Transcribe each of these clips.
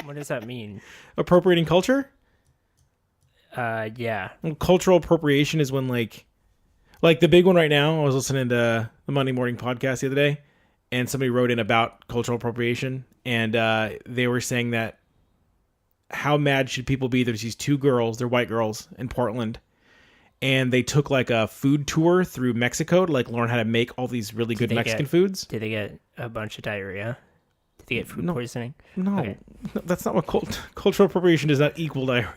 What does that mean? Appropriating culture? Yeah. Well, cultural appropriation is when like the big one right now. I was listening to the Monday Morning Podcast the other day, and somebody wrote in about cultural appropriation, and they were saying that how mad should people be? There's these two girls, they're white girls in Portland, and they took like a food tour through Mexico to like learn how to make all these really good Mexican foods. Did they get a bunch of diarrhea? Did they get food poisoning? No, Okay. no, that's not what cultural appropriation does not equal diarrhea.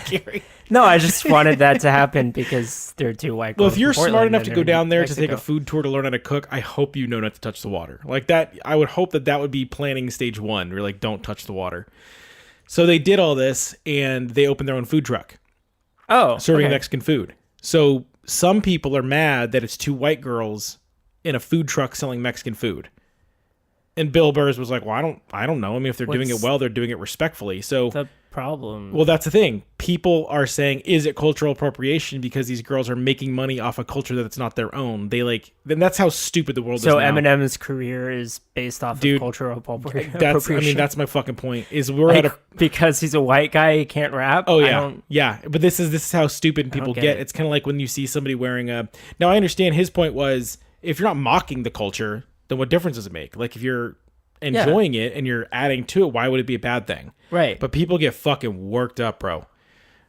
Gary. No, I just wanted that to happen because they're two white girls. Well, if you're from Portland smart enough and to they're go in down there to Mexico. take a food tour to learn how to cook, I hope you know not to touch the water. Like that, I would hope that would be planning stage one. You're like, don't touch the water. So they did all this, and they opened their own food truck. Serving Mexican food. So some people are mad that it's two white girls in a food truck selling Mexican food. And Bill Burrs was like, well, I don't know. I mean, if they're doing it well, they're doing it respectfully. So the problem. Well, that's the thing. People are saying, is it cultural appropriation because these girls are making money off a culture that's not their own? Then that's how stupid the world is now. So Eminem's career is based off of cultural appropriation. That's my fucking point. Is because he's a white guy, he can't rap. Oh yeah, yeah. But this is how stupid people get. It's kind of like when you see somebody wearing a. Now I understand his point was if you're not mocking the culture, then what difference does it make? Like if you're enjoying it and you're adding to it, why would it be a bad thing? Right. But people get fucking worked up, bro.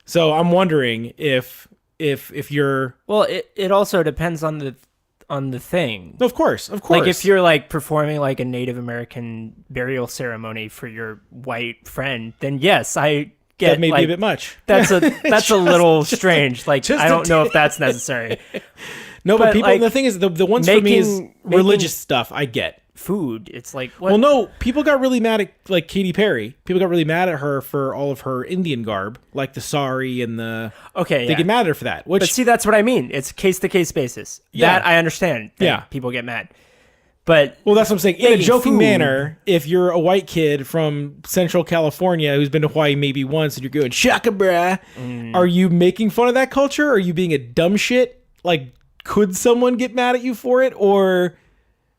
So I'm wondering if you're it also depends on the thing. Of course. Like if you're like performing like a Native American burial ceremony for your white friend, then yes, I get that may like, be a bit much. That's a little strange. Like I don't know if that's necessary. No, but people. Like, the thing is, the ones for me is religious stuff. I get food. It's like what? Well, no, people got really mad at like Katy Perry. People got really mad at her for all of her Indian garb, like the sari and the. They get mad at her for that. But see, that's what I mean. It's case to case basis. Yeah. That I understand. That people get mad. But well, that's what I'm saying. In a joking manner, if you're a white kid from Central California who's been to Hawaii maybe once and you're going shaka brah, are you making fun of that culture? Are you being a dumb shit? Like, could someone get mad at you for it, or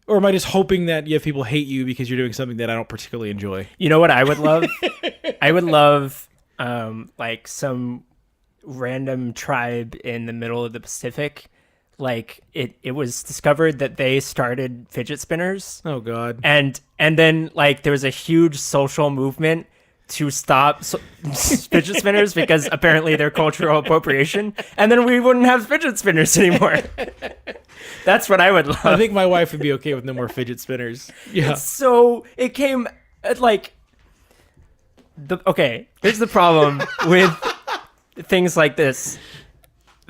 am I just hoping that you have people hate you because you're doing something that I don't particularly enjoy? You know what I would love? I would love like some random tribe in the middle of the Pacific. Like it was discovered that they started fidget spinners. Oh God. And then like there was a huge social movement to stop fidget spinners because apparently they're cultural appropriation, and then we wouldn't have fidget spinners anymore. That's what I would love. I think my wife would be okay with no more fidget spinners. Yeah. So it came at like here's the problem with things like this.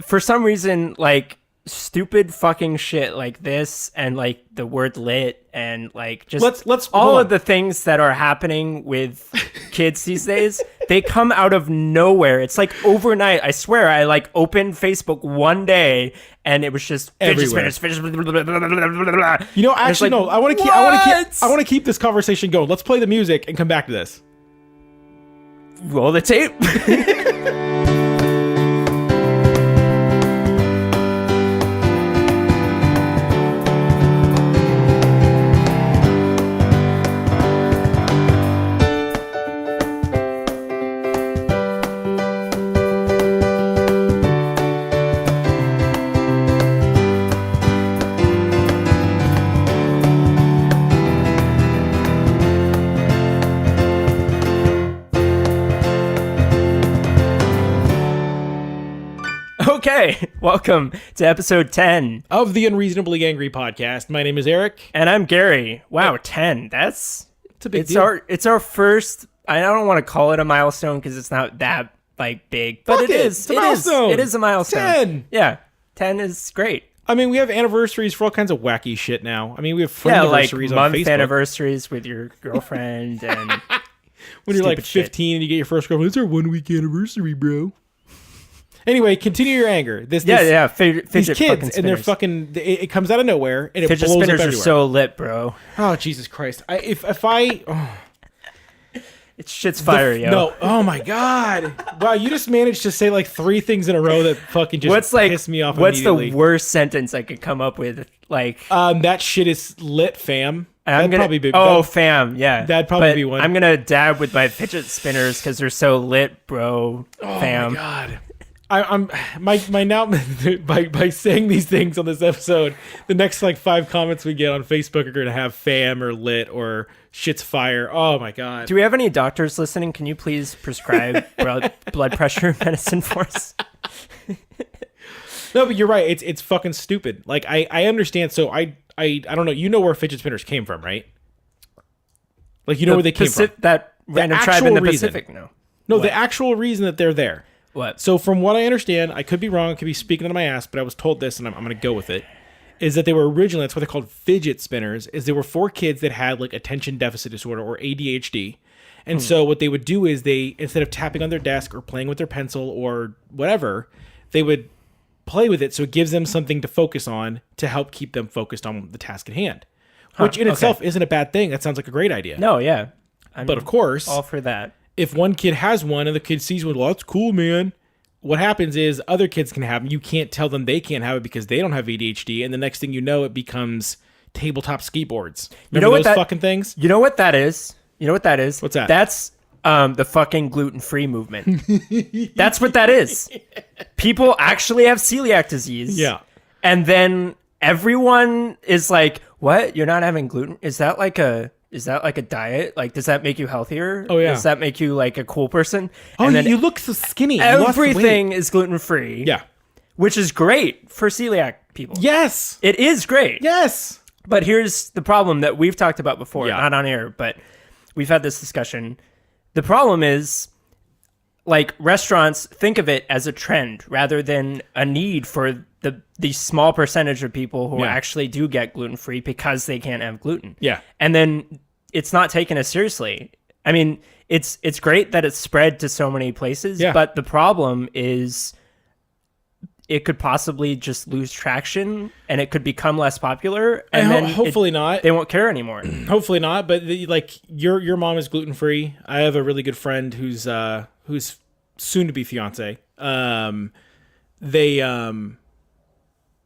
For some reason, like stupid fucking shit like this and like the word lit and like just let's all of the things that are happening with kids these days, they come out of nowhere. It's like overnight. I swear I like opened Facebook one day and it was just fidget spinners. You know, actually, like, no. I want to keep this conversation going. Let's play the music and come back to this. Roll the tape. Okay, welcome to episode 10 of the Unreasonably Angry podcast. My name is Eric. And I'm Gary. Wow, 10. It's a big deal. It's our first, I don't want to call it a milestone because it's not that like big, but it is. It's a milestone. It is a milestone. 10. Yeah, 10 is great. I mean, we have anniversaries for all kinds of wacky shit now. I mean, we have friend anniversaries like on Facebook. Month anniversaries with your girlfriend and when you're like 15 and you get your first girlfriend. It's our 1 week anniversary, bro. Anyway, continue your anger. These kids and they're fucking. It comes out of nowhere and it fidget blows up spinners everywhere. Are so lit, bro. Oh Jesus Christ! It's shit's fire, yo. No, oh my God! Wow, you just managed to say like 3 things in a row that fucking just piss me off. What's the worst sentence I could come up with? Like, that shit is lit, fam. That'd probably be. Fam, yeah. That'd probably be one. I'm gonna dab with my fidget spinners because they're so lit, bro. Fam. Oh my god. I'm my now by saying these things on this episode, the next like 5 comments we get on Facebook are gonna have fam or lit or shit's fire. Oh my god. Do we have any doctors listening? Can you please prescribe blood pressure medicine for us? No, but you're right. It's fucking stupid. Like I understand. So I don't know. You know where fidget spinners came from, right? Like you know where they came from. That random tribe in the Pacific. No, the actual reason that they're there. What? So from what I understand, I could be wrong, I could be speaking out of my ass, but I was told this, and I'm going to go with it, is that they were originally, that's what they called fidget spinners, is they were for kids that had like attention deficit disorder or ADHD. And so what they would do is they, instead of tapping on their desk or playing with their pencil or whatever, they would play with it so it gives them something to focus on to help keep them focused on the task at hand. Which in itself isn't a bad thing. That sounds like a great idea. No, yeah. But of course, all for that. If one kid has one and the kid sees one, well, that's cool, man. What happens is other kids can have them. You can't tell them they can't have it because they don't have ADHD. And the next thing you know, it becomes tabletop skateboards. Remember those fucking things? You know what that is? What's that? That's the fucking gluten-free movement. That's what that is. People actually have celiac disease. Yeah. And then everyone is like, what? You're not having gluten? Is that like a diet? Like, does that make you healthier? Oh, yeah. Does that make you like a cool person? Oh, and then you look so skinny. Everything is gluten-free. Yeah. Which is great for celiac people. Yes. It is great. Yes. But here's the problem that we've talked about before, Yeah. not on air, but we've had this discussion. The problem is, like, restaurants think of it as a trend rather than a need for the small percentage of people who actually do get gluten-free because they can't have gluten. Yeah. And then it's not taken as seriously. I mean, it's great that it's spread to so many places, but the problem is it could possibly just lose traction and it could become less popular. And then hopefully not. They won't care anymore. Hopefully not. But like your mom is gluten-free. I have a really good friend who's soon to be fiance.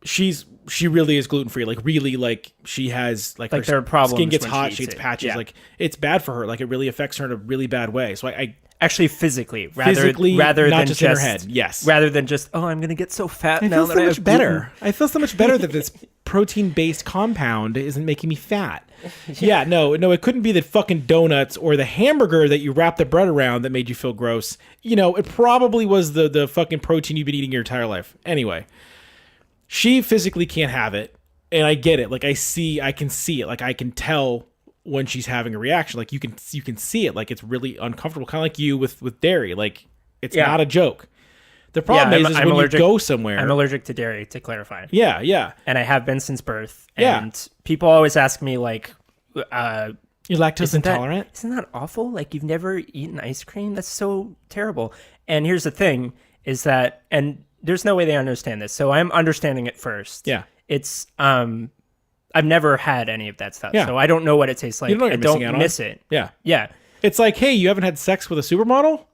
She really is gluten-free. Like really, like she has like there are problems. Skin gets when hot. she She eats gets it. patches. Yeah. Like it's bad for her. Like it really affects her in a really bad way. So I Actually, physically, not than just in her head. Yes. Rather than just, oh, I'm gonna get so fat now that I have better. I feel so much better that this protein-based compound isn't making me fat. Yeah, no, it couldn't be the fucking donuts or the hamburger that you wrapped the bread around that made you feel gross. You know, it probably was the fucking protein you've been eating your entire life. Anyway, she physically can't have it, and I get it. Like I can see it. Like I can tell when she's having a reaction. Like you can see it. Like it's really uncomfortable, kind of like you with dairy. Like it's not a joke. The problem is when you go somewhere. I'm allergic to dairy, to clarify. Yeah. And I have been since birth. And people always ask me, like, you're lactose intolerant? Isn't that awful? Like, you've never eaten ice cream? That's so terrible. And here's the thing, is that, and there's no way they understand this, so I'm understanding it first. Yeah. It's, I've never had any of that stuff, Yeah. so I don't know what it tastes like. You don't know what I don't miss it. Yeah. Yeah. It's like, hey, you haven't had sex with a supermodel?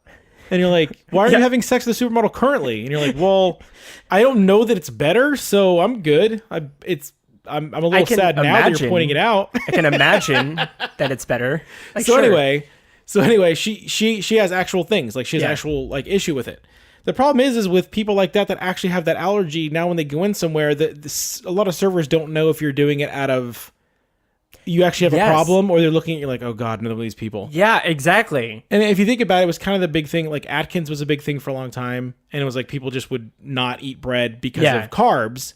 And you're like, why are you having sex with a supermodel currently? And you're like, well, I don't know that it's better, so I'm good. I'm a little sad now that you're pointing it out. I can imagine that it's better. Like, so anyway, she has actual things. Like she has actual like issue with it. The problem is with people like that actually have that allergy. Now when they go in somewhere, a lot of servers don't know if you're doing it out of you actually have a problem, or they're looking at you like, oh god, none of these people. Yeah, exactly. And if you think about it, it was kind of the big thing. Like Atkins was a big thing for a long time, and it was like people just would not eat bread because of carbs.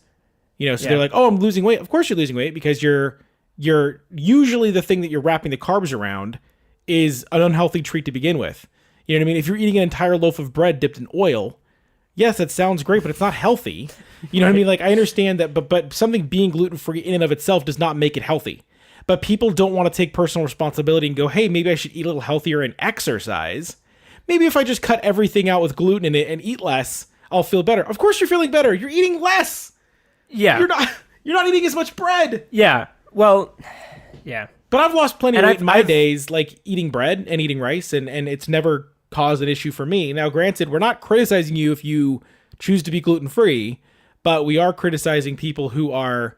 You know, so they're like, oh, I'm losing weight. Of course you're losing weight because you're usually the thing that you're wrapping the carbs around is an unhealthy treat to begin with. You know what I mean? If you're eating an entire loaf of bread dipped in oil, yes, that sounds great, but it's not healthy. You know what I mean? Like I understand that, but something being gluten-free in and of itself does not make it healthy. But people don't want to take personal responsibility and go, hey, maybe I should eat a little healthier and exercise. Maybe if I just cut everything out with gluten in it and eat less, I'll feel better. Of course you're feeling better. You're eating less. Yeah. You're not eating as much bread. Yeah. Well, yeah. But I've lost plenty of weight in my days, like eating bread and eating rice, and it's never caused an issue for me. Now, granted, we're not criticizing you if you choose to be gluten-free, but we are criticizing people who are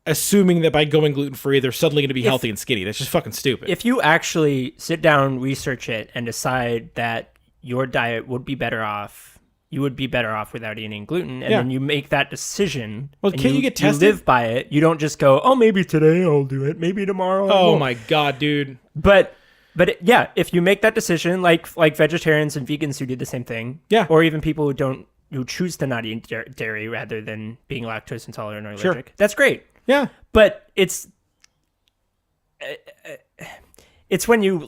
assuming that by going gluten-free, they're suddenly going to be healthy and skinny. That's just fucking stupid. If you actually sit down, research it, and decide that your diet would be better off, you would be better off without eating gluten, and then you make that decision. Well, and can you get tested? You live by it. You don't just go, oh, maybe today I'll do it. Maybe tomorrow I Oh won't. my God, dude. But yeah, if you make that decision, like vegetarians and vegans who do the same thing, or even people who choose to not eat dairy rather than being lactose intolerant or allergic, that's great. Yeah. But it's when you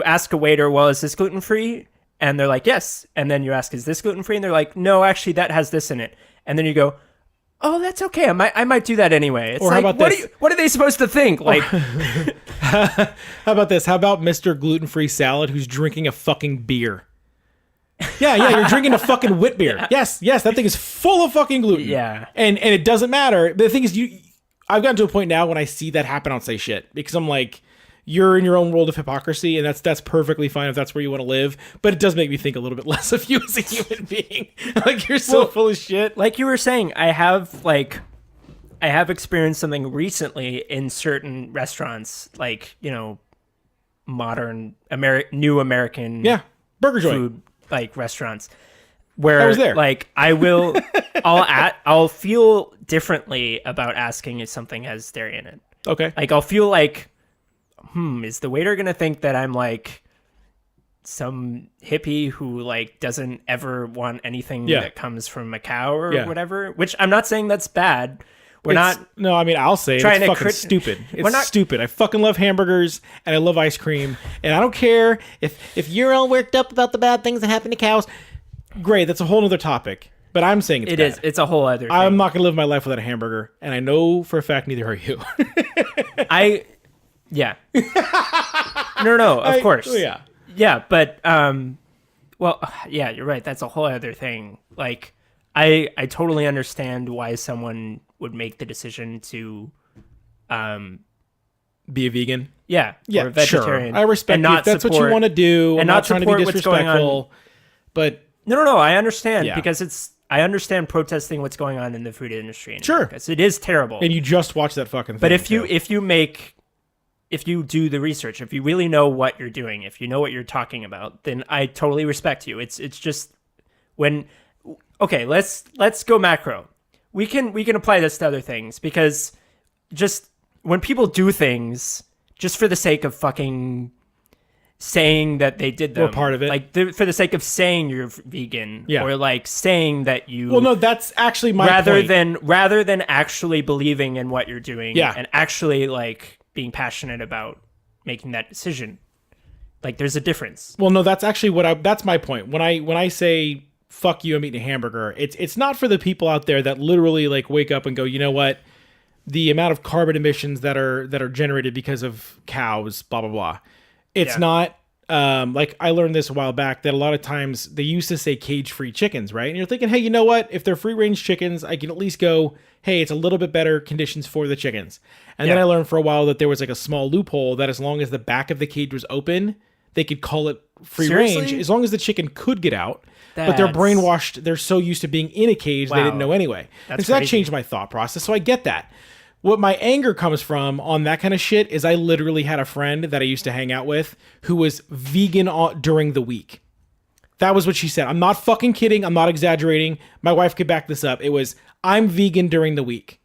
ask a waiter, well, is this gluten free? And they're like, yes. And then you ask, is this gluten free? And they're like, no, actually, that has this in it. And then you go, oh, that's okay. I might do that anyway. It's or how about this? What are they supposed to think? Like, how about this? How about Mr. Gluten-Free Salad who's drinking a fucking beer? Yeah, you're drinking a fucking wit beer. Yes, that thing is full of fucking gluten. Yeah. And it doesn't matter. But the thing is, I've gotten to a point now when I see that happen, I don't say shit. Because I'm like, you're in your own world of hypocrisy, and that's perfectly fine if that's where you want to live. But it does make me think a little bit less of you as a human being. Like, you're so full of shit. Like you were saying, I have experienced something recently in certain restaurants, like, modern new American burger joint food, like restaurants, where I was there. Like I'll feel differently about asking if something has dairy in it. Okay. Like I'll feel like, is the waiter gonna think that I'm like some hippie who like doesn't ever want anything that comes from a cow or whatever? Which I'm not saying that's bad. No, I mean, I'll say it's fucking stupid. It's stupid. I fucking love hamburgers and I love ice cream, and I don't care if you're all worked up about the bad things that happen to cows. Great, that's a whole other topic. But I'm saying it's bad. It's a whole other thing. I'm not gonna live my life without a hamburger, and I know for a fact neither are you. No, of course. Yeah. Yeah, but you're right. That's a whole other thing. Like, I totally understand why someone would make the decision to be a vegan. Yeah, or a vegetarian. Sure. I respect you if that's what you want to do. I'm not trying to be disrespectful, but no, I understand because I understand protesting what's going on in the food industry. Sure, because it is terrible. And you just watch that fucking thing. But if you do the research, if you really know what you're doing, if you know what you're talking about, then I totally respect you. It's just let's go macro. We can apply this to other things, because just when people do things just for the sake of fucking saying that they did them, we're part of it, like for the sake of saying you're vegan, or like saying that you. Well, no, that's actually my point. rather than actually believing in what you're doing, and actually like being passionate about making that decision. Like, there's a difference. Well, no, that's actually that's my point. When I say fuck you, I'm eating a hamburger, it's not for the people out there that literally like wake up and go, you know what, the amount of carbon emissions that are generated because of cows, blah blah blah. It's not like, I learned this a while back that a lot of times they used to say cage-free chickens, right? And you're thinking, hey, you know what, if they're free-range chickens, I can at least go, hey, it's a little bit better conditions for the chickens. And then I learned for a while that there was like a small loophole that as long as the back of the cage was open, they could call it free range as long as the chicken could get out. But they're brainwashed. They're so used to being in a cage, they didn't know anyway. And so that changed my thought process. So I get that. What my anger comes from on that kind of shit is I literally had a friend that I used to hang out with who was vegan during the week. That was what she said. I'm not fucking kidding. I'm not exaggerating. My wife could back this up. It was, I'm vegan during the week.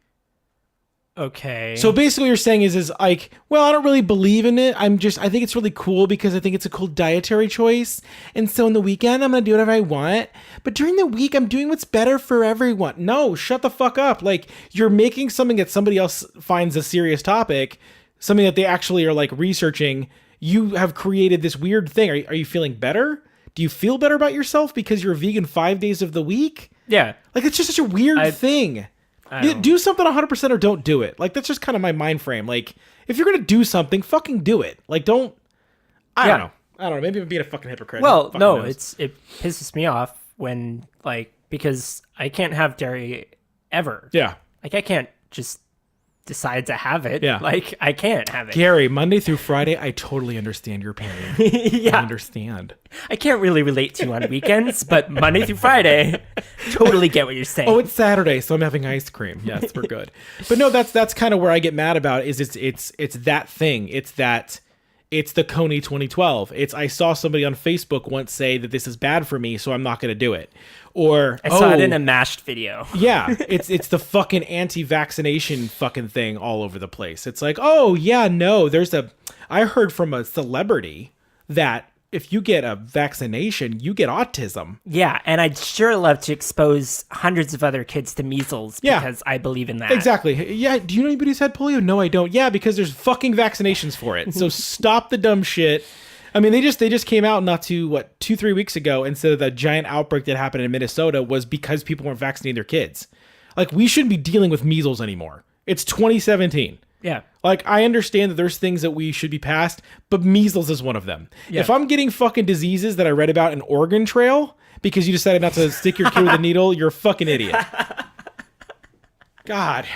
Okay. So basically what you're saying is like, well, I don't really believe in it. I think it's really cool because I think it's a cool dietary choice. And so in the weekend, I'm going to do whatever I want. But during the week, I'm doing what's better for everyone. No, shut the fuck up. Like, you're making something that somebody else finds a serious topic, something that they actually are like researching. You have created this weird thing. Are you feeling better? Do you feel better about yourself because you're a vegan 5 days of the week? Yeah. Like, it's just such a weird thing. Do something 100% or don't do it. Like, that's just kind of my mind frame. Like, if you're going to do something, fucking do it. Like, don't... I don't know. Maybe I'm being a fucking hypocrite. Well, no, it pisses me off when, like, because I can't have dairy ever. Yeah. Like, I can't just decide to have it. Yeah. Like, I can't have it. Gary, Monday through Friday, I totally understand your pain. Yeah. I understand. I can't really relate to you on weekends, but Monday through Friday, totally get what you're saying. Oh, it's Saturday, so I'm having ice cream. Yes, we're good. But no, that's kind of where I get mad about is it's that thing. It's the Coney 2012. I saw somebody on Facebook once say that this is bad for me, so I'm not going to do it. Or I saw it in a mashed video. Yeah, it's the fucking anti-vaccination fucking thing all over the place. It's like, oh yeah, no, I heard from a celebrity that if you get a vaccination, you get autism. Yeah, and I'd sure love to expose hundreds of other kids to measles because I believe in that. Exactly. Yeah, do you know anybody who's had polio? No, I don't. Yeah, because there's fucking vaccinations for it. So stop the dumb shit. I mean, they just came out 2-3 weeks ago and said that the giant outbreak that happened in Minnesota was because people weren't vaccinating their kids. Like, we shouldn't be dealing with measles anymore. It's 2017. Yeah. Like, I understand that there's things that we should be past, but measles is one of them. Yeah. If I'm getting fucking diseases that I read about in Oregon Trail because you decided not to stick your kid with a needle, you're a fucking idiot. God.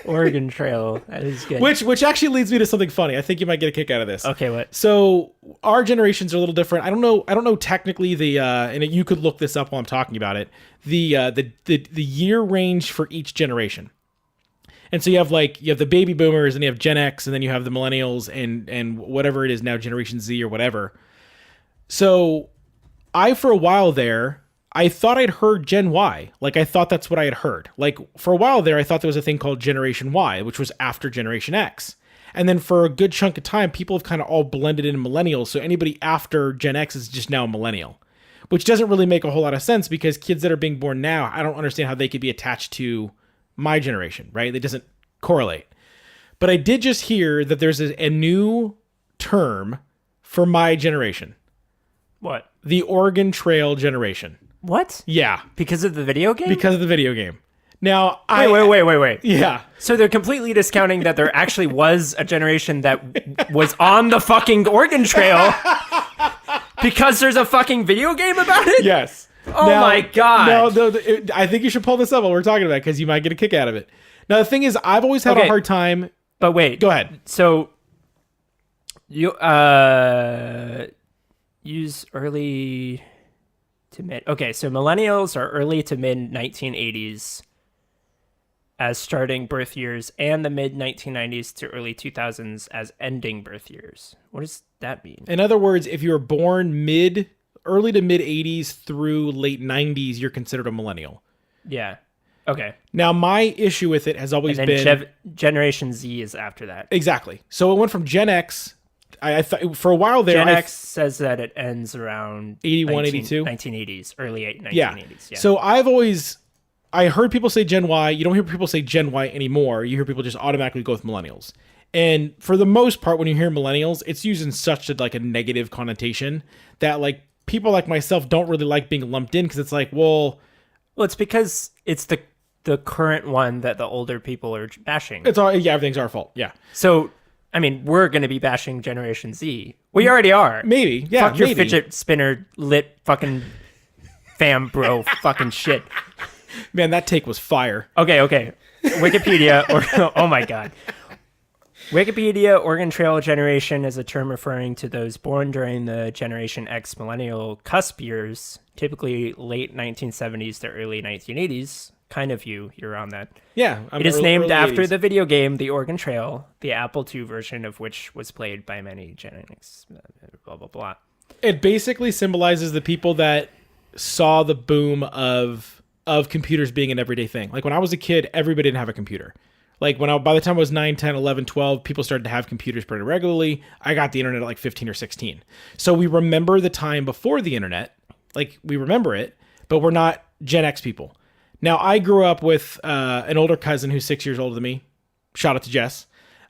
Oregon Trail. That is good. Which actually leads me to something funny. I think you might get a kick out of this. Okay, what? So our generations are a little different. I don't know technically and you could look this up while I'm talking about it. The year range for each generation. And so you have the baby boomers and you have Gen X and then you have the millennials and whatever it is now, Generation Z or whatever. So for a while there, I thought I'd heard Gen Y. Like, I thought that's what I had heard. Like, for a while there, I thought there was a thing called Generation Y, which was after Generation X. And then for a good chunk of time, people have kind of all blended in millennials. So anybody after Gen X is just now a millennial, which doesn't really make a whole lot of sense because kids that are being born now, I don't understand how they could be attached to my generation, right? It doesn't correlate. But I did just hear that there's a new term for my generation. What? The Oregon Trail generation. What? Yeah. Because of the video game? Because of the video game. Now, Wait. Yeah. So they're completely discounting that there actually was a generation that was on the fucking Oregon Trail because there's a fucking video game about it? Yes. Oh my God. No, I think you should pull this up while we're talking about it because you might get a kick out of it. Now, the thing is, I've always had a hard time. But wait. Go ahead. So you use early to mid. Okay, so millennials are early to mid 1980s as starting birth years and the mid 1990s to early 2000s as ending birth years. What does that mean? In other words, if you were born early to mid 80s through late 90s, you're considered a millennial. Yeah. Okay. Now, my issue with it has always been Generation Z is after that. Exactly. So it went from Gen X. I thought for a while there. Gen X says that it ends around 81, 82? 1980s, early 1980s. Yeah. So I heard people say Gen Y. You don't hear people say Gen Y anymore. You hear people just automatically go with millennials. And for the most part, when you hear millennials, it's used in such a negative connotation that like people like myself don't really like being lumped in because it's like, well, it's because it's the current one that the older people are bashing. Everything's our fault. Yeah. So, I mean, we're going to be bashing Generation Z. We already are. Maybe. Yeah. Fuck your fidget spinner lit fucking fam bro fucking shit. Man, that take was fire. Okay. Wikipedia, oh my God. Wikipedia, Oregon Trail generation is a term referring to those born during the Generation X millennial cusp years, typically late 1970s to early 1980s. Kind of you're on that. Yeah. It is named after the video game, The Oregon Trail, the Apple II version of which was played by many Gen X, blah, blah, blah. It basically symbolizes the people that saw the boom of computers being an everyday thing. Like when I was a kid, everybody didn't have a computer. Like by the time I was 9, 10, 11, 12, people started to have computers pretty regularly. I got the internet at like 15 or 16. So we remember the time before the internet. Like we remember it, but we're not Gen X people. Now I grew up with an older cousin who's 6 years older than me. Shout out to Jess.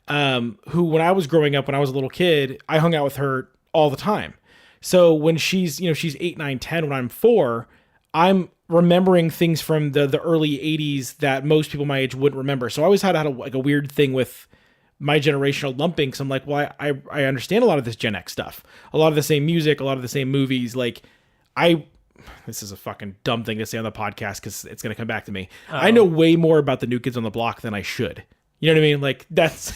Who when I was growing up, when I was a little kid, I hung out with her all the time. So when she's 8, 9, 10, when I'm 4, I'm remembering things from the early 80s that most people my age wouldn't remember. So I always had a weird thing with my generational lumping. Because I'm like, well, I understand a lot of this Gen X stuff. A lot of the same music, a lot of the same movies. Like this is a fucking dumb thing to say on the podcast because it's going to come back to me. I know way more about the New Kids on the Block than I should. You know what I mean? Like that's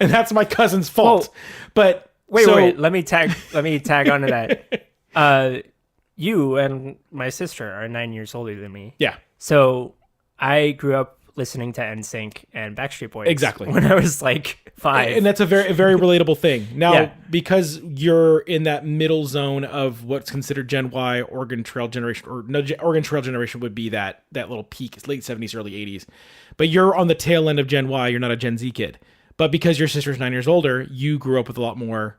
and that's my cousin's fault. But wait, let me tag onto that. You and my sister are 9 years older than me. Yeah. So I grew up listening to NSYNC and Backstreet Boys. Exactly. When I was like 5. And that's a very relatable thing. Now, Yeah. because you're in that middle zone of what's considered Gen Y, Oregon Trail generation, or no, Oregon Trail generation would be that little peak. It's late 70s, early 80s. But you're on the tail end of Gen Y. You're not a Gen Z kid. But because your sister's 9 years older, you grew up with a lot more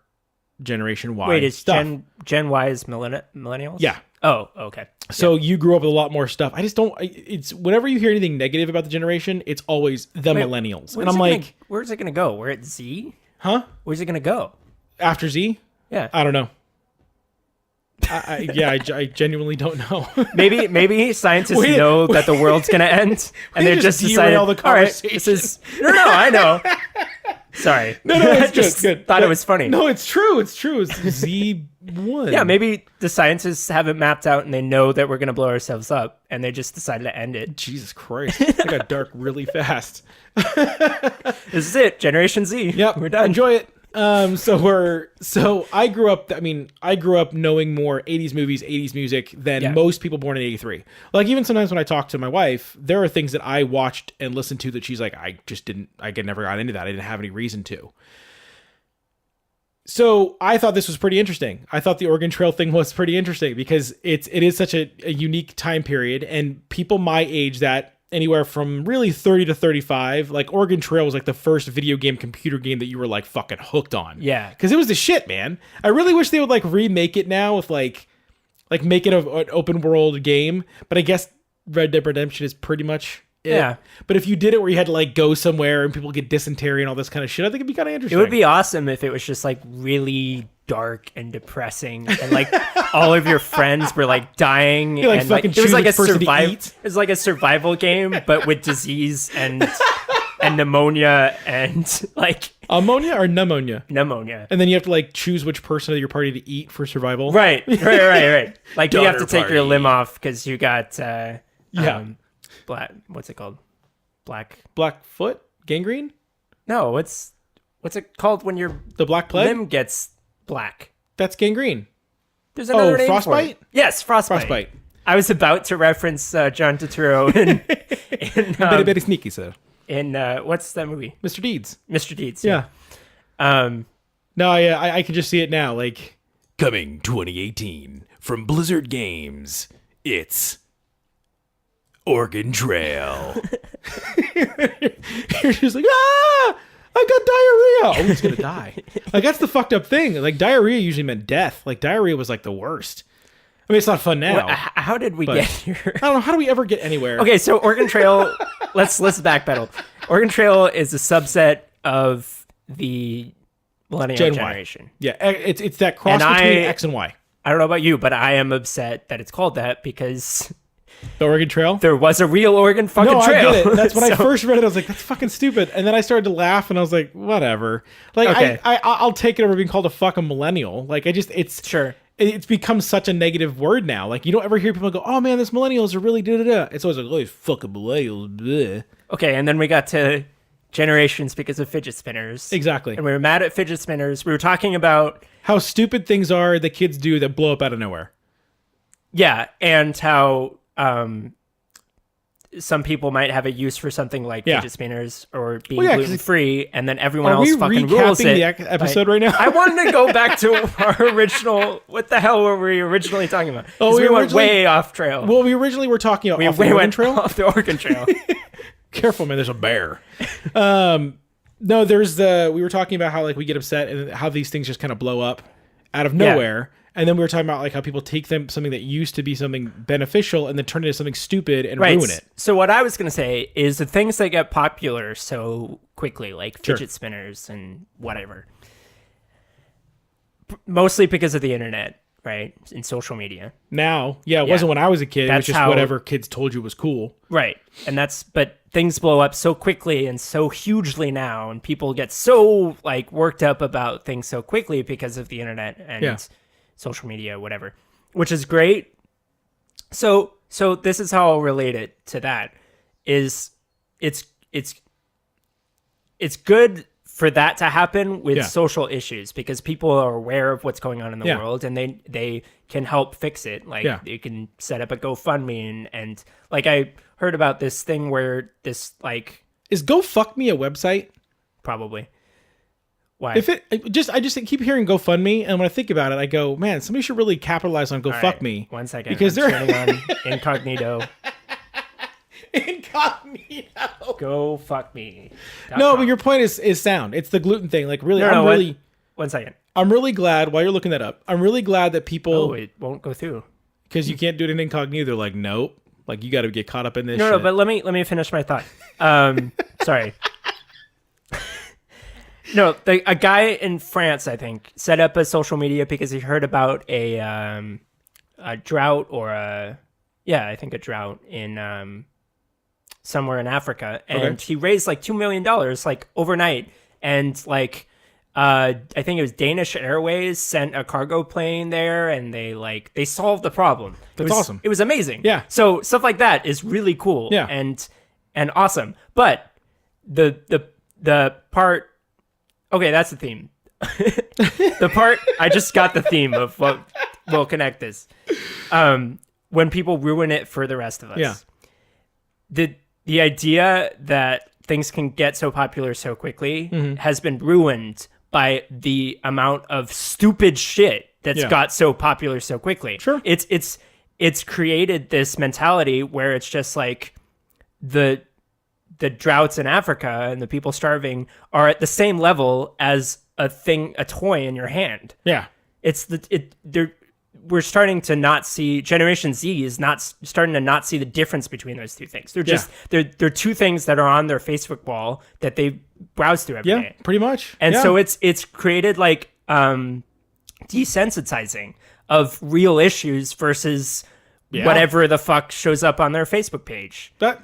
Generation Y Wait, is stuff. Gen Y is millennials? Yeah. Oh, okay. So you grew up with a lot more stuff. I just don't. It's whenever you hear anything negative about the generation, it's always the millennials, and I'm like, where's it gonna go? We're at Z? huh? Where's it gonna go? After Z? Yeah. I don't know. I genuinely don't know. Maybe scientists know that the world's gonna end, and they're just deciding. Derail the All right, conversation. this is no. I know. Sorry. No, I it's just good. thought it was funny. No, it's true. It's true. It's Z1. Yeah, maybe the scientists have it mapped out and they know that we're going to blow ourselves up and they just decided to end it. Jesus Christ. I got dark really fast. This is it. Generation Z. Yep. We're done. Enjoy it. So I grew up knowing more 80s movies, 80s music than most people born in 83. Like even sometimes when I talk to my wife, there are things that I watched and listened to that she's like, I never got into that. I didn't have any reason to. So I thought this was pretty interesting. I thought the Oregon Trail thing was pretty interesting because it is such a unique time period, and people my age that anywhere from really 30 to 35, like Oregon Trail was like the first video game, computer game that you were like fucking hooked on. Yeah. Because it was the shit, man. I really wish they would like remake it now with like make it an open world game. But I guess Red Dead Redemption is pretty much it. Yeah. But if you did it where you had to like go somewhere and people get dysentery and all this kind of shit, I think it'd be kind of interesting. It would be awesome if it was just like really dark and depressing and like all of your friends were like dying like and fucking like it was like a survival. it was like a survival game but with disease and pneumonia and like ammonia or pneumonia. And then you have to like choose which person of your party to eat for survival. Right. Like you have to take your limb off because you got black, what's it called? Blackfoot? Gangrene? No, what's it called when your The Black Plague? limb gets black? That's gangrene. There's another name frostbite? for it. Yes, frostbite. I was about to reference John Turturro in Very, very sneaky, sir. In what's that movie? Mr. Deeds. Mr. Deeds. Yeah. No, I can just see it now. Like Coming 2018 from Blizzard Games, it's Oregon Trail. you're just like, I got diarrhea. Oh, he's gonna die. Like that's the fucked up thing. Like diarrhea usually meant death. Like diarrhea was like the worst. I mean, it's not fun now. How did we get here? I don't know. How do we ever get anywhere? Okay, so Oregon Trail. let's backpedal. Oregon Trail is a subset of the millennial generation. Yeah, it's that cross between X and Y. I don't know about you, but I am upset that it's called that because the Oregon Trail? There was a real Oregon fucking trail. I get it. That's when I first read it. I was like, that's fucking stupid. And then I started to laugh and I was like, whatever. Like, okay. I'll take it over being called a fucking millennial. Like, Sure. It's become such a negative word now. Like, you don't ever hear people go, oh man, this millennials are really da-da-da. It's always like, oh, these fucking millennials. Bleh. Okay, and then we got to generations because of fidget spinners. Exactly. And we were mad at fidget spinners. We were talking about how stupid things are that kids do that blow up out of nowhere. Yeah, and how some people might have a use for something like fidget spinners or being gluten-free, and then everyone else fucking rules it. Are we recapping the episode right now? I wanted to go back to our original... What the hell were we originally talking about? We went way off trail. Well, we originally were talking about the Oregon Trail. Off the Oregon Trail. Careful, man, there's a bear. No, we were talking about how like we get upset and how these things just kind of blow up out of nowhere. And then we were talking about like how people take something that used to be something beneficial and then turn it into something stupid and ruin it. So what I was going to say is the things that get popular so quickly, like fidget spinners and whatever, mostly because of the internet, right? And social media. Now, it wasn't when I was a kid. It was just whatever kids told you was cool. Right. But things blow up so quickly and so hugely now, and people get so like worked up about things so quickly because of the internet and social media, whatever, which is great. So this is how I'll relate it to that. Is it's it's good for that to happen with Yeah. social issues because people are aware of what's going on in the Yeah. world and they can help fix it. Like Yeah. you can set up a GoFundMe and like I heard about this thing where this like Is GoFuckMe a website? probably why If I just keep hearing GoFundMe, and when I think about it, I go, man, somebody should really capitalize on All right, GoFuckMe. 1 second because I'm they're turning on incognito. incognito. Go fuck me. No, but your point is sound. It's the gluten thing. Like really, No, I'm what? really 1 second. I'm really glad while you're looking that up. I'm really glad that Oh, people it won't go through. because you can't do it in incognito. They're like, nope. Like you got to get caught up in this. No, shit. but let me finish my thought. Sorry. No, a guy in France, I think, set up a social media because he heard about a drought or a drought in somewhere in Africa, and he raised like $2 million like overnight, and like I think it was Danish Airways sent a cargo plane there, and they solved the problem. That's awesome. It was amazing. Yeah. So stuff like that is really cool. Yeah. And awesome. But the part. Okay, that's the theme. The part I just got the theme of what will connect this. When people ruin it for the rest of us. Yeah. The idea that things can get so popular so quickly Mm-hmm. has been ruined by the amount of stupid shit that's Yeah. got so popular so quickly. Sure. It's created this mentality where it's just like the droughts in Africa and the people starving are at the same level as a toy in your hand. Yeah. We're starting to not see, Generation Z is starting to not see the difference between those two things. They're just they're two things that are on their Facebook wall that they browse through every day. Yeah. Pretty much. And Yeah. so it's created like desensitizing of real issues versus whatever the fuck shows up on their Facebook page. I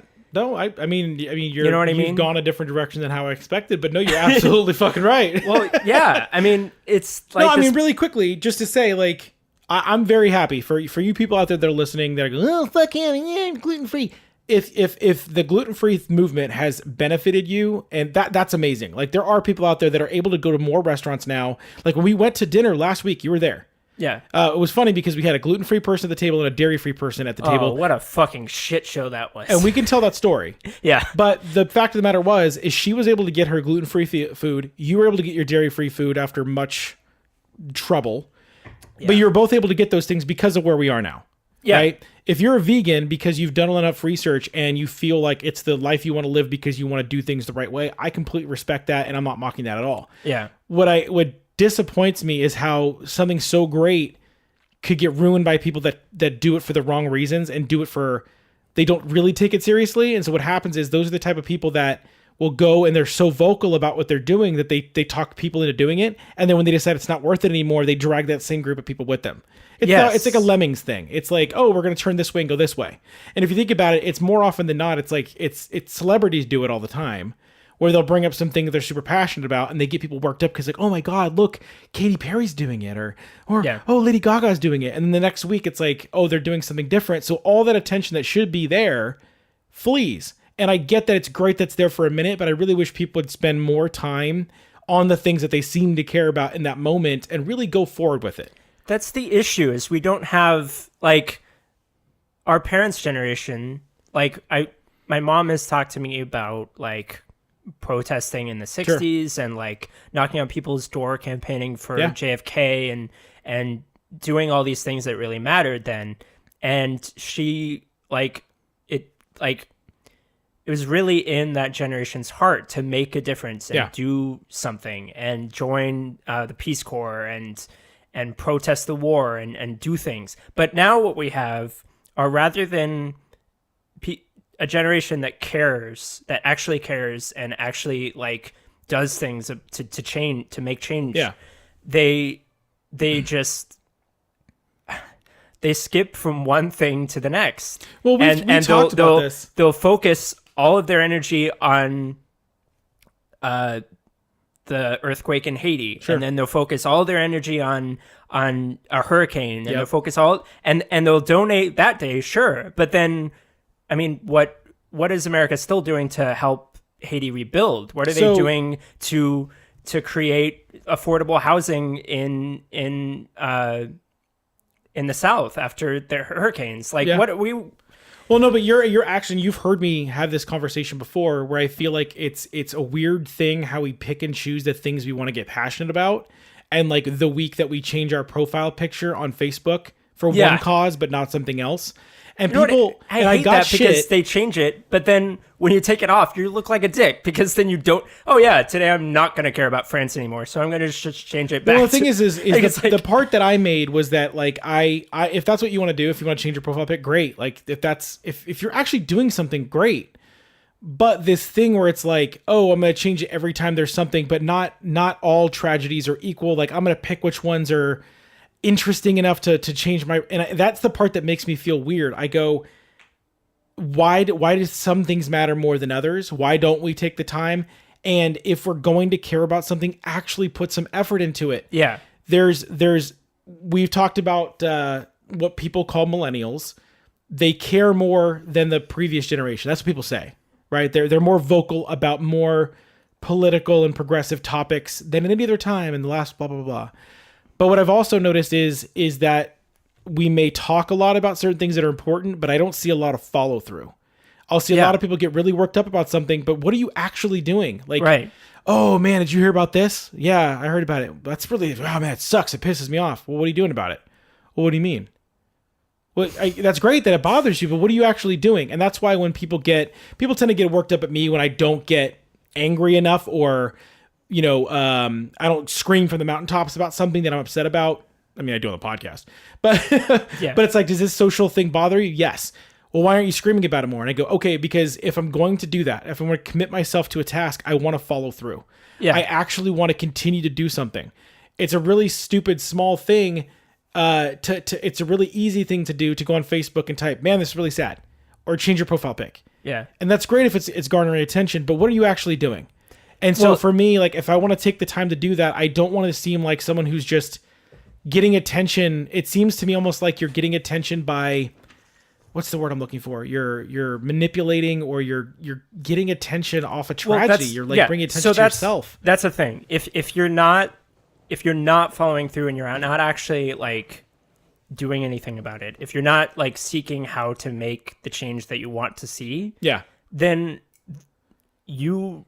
mean, You know what I mean? You've gone a different direction than how I expected, but no, you're absolutely fucking right. Well, yeah. I mean, it's like no, I mean, really quickly, just to say, like, I'm very happy for you people out there that are listening. That are going, oh fuck yeah, gluten free. If the gluten free movement has benefited you, and that's amazing. Like, there are people out there that are able to go to more restaurants now. Like when we went to dinner last week, you were there. yeah. It was funny because we had a gluten free person at the table and a dairy free person at the Oh, table, what a fucking shit show that was. and we can tell that story. yeah. But the fact of the matter is she was able to get her gluten-free food. You were able to get your dairy-free food after much trouble. Yeah. But you were both able to get those things because of where we are now. Yeah. Right? If you're a vegan because you've done enough research and you feel like it's the life you want to live because you want to do things the right way, I completely respect that, and I'm not mocking that at all. Yeah. What disappoints me is how something so great could get ruined by people that do it for the wrong reasons and do it for they don't really take it seriously. And so what happens is those are the type of people that will go and they're so vocal about what they're doing that they talk people into doing it. And then when they decide it's not worth it anymore, they drag that same group of people with them. It's like a lemmings thing. It's like, oh, we're going to turn this way and go this way. And if you think about it, it's more often than not, it's like it's celebrities do it all the time, where they'll bring up something that they're super passionate about and they get people worked up because like, oh my God, look, Katy Perry's doing it, or oh, Lady Gaga's doing it. And then the next week it's like, oh, they're doing something different. So all that attention that should be there flees. And I get that it's great that's there for a minute, but I really wish people would spend more time on the things that they seem to care about in that moment and really go forward with it. That's the issue, is we don't have like our parents' generation. Like my mom has talked to me about like protesting in the 60s and like knocking on people's door, campaigning for JFK and doing all these things that really mattered then. And she it was really in that generation's heart to make a difference and do something and join the Peace Corps and protest the war and do things. But now what we have are, rather than a generation that cares, that actually cares and actually like does things to change, to make change. Yeah. They just they skip from one thing to the next. Well, we talked about this. They'll focus all of their energy on the earthquake in Haiti, and then they'll focus all their energy on a hurricane, and they'll focus and they'll donate that day, sure, but then, I mean, what is America still doing to help Haiti rebuild? What are they So- doing to create affordable housing in the South after the hurricanes? Like, Yeah. what are we? Well, no, but your action, you've heard me have this conversation before where I feel like it's a weird thing how we pick and choose the things we want to get passionate about. And like the week that we change our profile picture on Facebook for one cause, but not something else. And You know people, what? I and hate I got that shit. because they change it, but then when you take it off, you look like a dick because then you don't. Oh yeah, today I'm not going to care about France anymore, so I'm going to just change it back. Well, the thing is like, it's the part that I made was that like I if that's what you want to do, if you want to change your profile pic, great. Like if you're actually doing something, great. But this thing where it's like, oh, I'm going to change it every time there's something, but not all tragedies are equal. Like I'm going to pick which ones are interesting enough to change my, and that's the part that makes me feel weird. I go, why do some things matter more than others? Why don't we take the time? And if we're going to care about something, actually put some effort into it. Yeah. We've talked about what people call millennials. They care more than the previous generation. That's what people say, right? They're more vocal about more political and progressive topics than at any other time in the last blah, blah, blah. But what I've also noticed is that we may talk a lot about certain things that are important, but I don't see a lot of follow through. I'll see a lot of people get really worked up about something, but what are you actually doing? Like, Right. Oh man, did you hear about this? Yeah, I heard about it. That's really, oh man, it sucks. It pisses me off. Well, what are you doing about it? Well, what do you mean? Well, that's great that it bothers you, but what are you actually doing? And that's why when people tend to get worked up at me when I don't get angry enough, or, I don't scream from the mountaintops about something that I'm upset about. I mean, I do on the podcast, but, but it's like, does this social thing bother you? Yes. Well, why aren't you screaming about it more? And I go, okay, because if I'm going to do that, if I'm going to commit myself to a task, I want to follow through. Yeah. I actually want to continue to do something. It's a really stupid, small thing. It's a really easy thing to do, to go on Facebook and type, man, this is really sad, or change your profile pic. Yeah. And that's great if it's garnering attention, but what are you actually doing? And so for me, like, if I want to take the time to do that, I don't want to seem like someone who's just getting attention. It seems to me almost like you're getting attention by, what's the word I'm looking for? You're manipulating, or you're getting attention off a tragedy. You're like bringing attention to yourself. That's the thing. If you're not following through and you're not actually like doing anything about it, if you're not like seeking how to make the change that you want to see, then you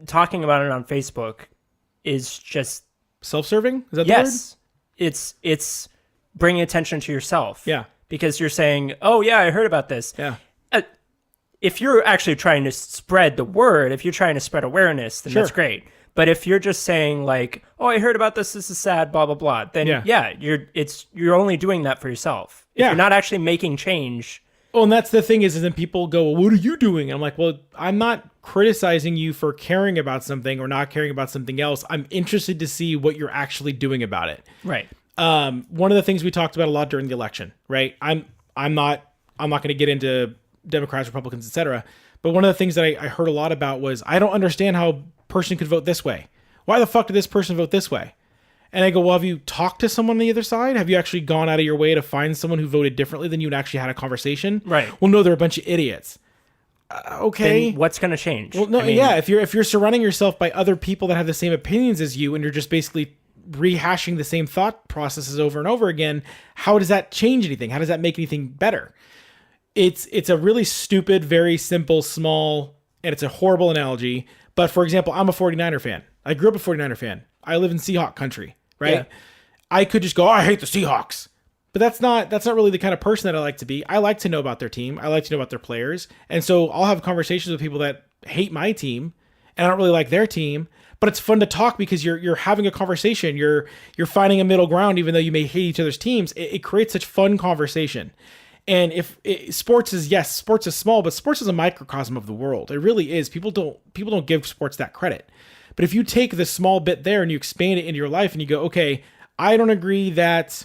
talking about it on Facebook is just self-serving. Is that the word? It's bringing attention to yourself. Yeah. Because you're saying, oh yeah, I heard about this. Yeah. If you're actually trying to spread the word, if you're trying to spread awareness, then that's great. But if you're just saying like, oh, I heard about this is sad, blah, blah, blah, then you're only doing that for yourself. If you're not actually making change. Well, and that's the thing is then people go, well, what are you doing? And I'm like, well, I'm not criticizing you for caring about something or not caring about something else. I'm interested to see what you're actually doing about it. Right. One of the things we talked about a lot during the election, right? I'm not going to get into Democrats, Republicans, etc. But one of the things that I heard a lot about was, I don't understand how a person could vote this way. Why the fuck did this person vote this way? And I go, well, have you talked to someone on the other side? Have you actually gone out of your way to find someone who voted differently than you and actually had a conversation? Right. Well, no, they're a bunch of idiots. Okay. Then what's going to change? Well, no, if you're surrounding yourself by other people that have the same opinions as you, and you're just basically rehashing the same thought processes over and over again, how does that change anything? How does that make anything better? It's a really stupid, very simple, small, and it's a horrible analogy. But for example, I'm a 49er fan. I grew up a 49er fan. I live in Seahawk country, right? Yeah. I could just go, oh, I hate the Seahawks. But that's not really the kind of person that I like to be. I like to know about their team. I like to know about their players. And so I'll have conversations with people that hate my team and I don't really like their team. But it's fun to talk because you're having a conversation. You're finding a middle ground, even though you may hate each other's teams. It creates such fun conversation. And sports is small, but sports is a microcosm of the world. It really is. People don't give sports that credit. But if you take the small bit there and you expand it into your life and you go, okay, I don't agree that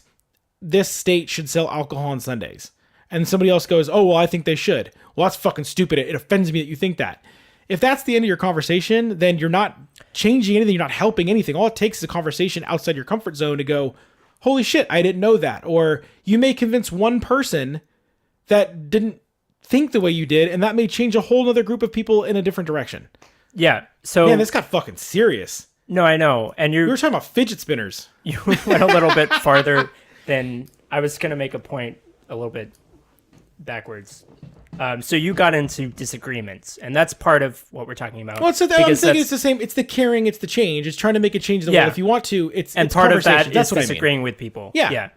this state should sell alcohol on Sundays. And somebody else goes, oh, well, I think they should. Well, that's fucking stupid. It offends me that you think that. If that's the end of your conversation, then you're not changing anything. You're not helping anything. All it takes is a conversation outside your comfort zone to go, holy shit, I didn't know that. Or you may convince one person that didn't think the way you did, and that may change a whole other group of people in a different direction. Yeah. So Man, this got fucking serious. no, I know, and We were talking about fidget spinners. you went a little bit farther than I was going to make a point a little bit backwards. So you got into disagreements, and that's part of what we're talking about. Well, so I'm because thinking that's- it's the same. It's the caring. It's the change. It's trying to make a change in the Yeah. world. If you want to, it's and it's part of that conversation. That's is what I mean. disagreeing with people. Yeah. Yeah.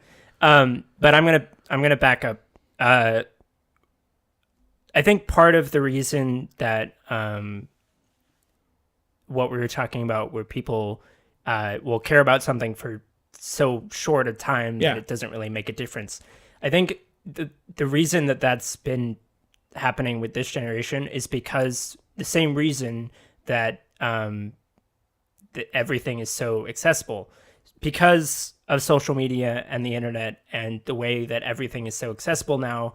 But I'm gonna back up. I think part of the reason that what we were talking about, where people will care about something for so short a time Yeah. that it doesn't really make a difference. I think the reason that that's been happening with this generation is because the same reason that that everything is so accessible, because of social media and the internet and the way that everything is so accessible now.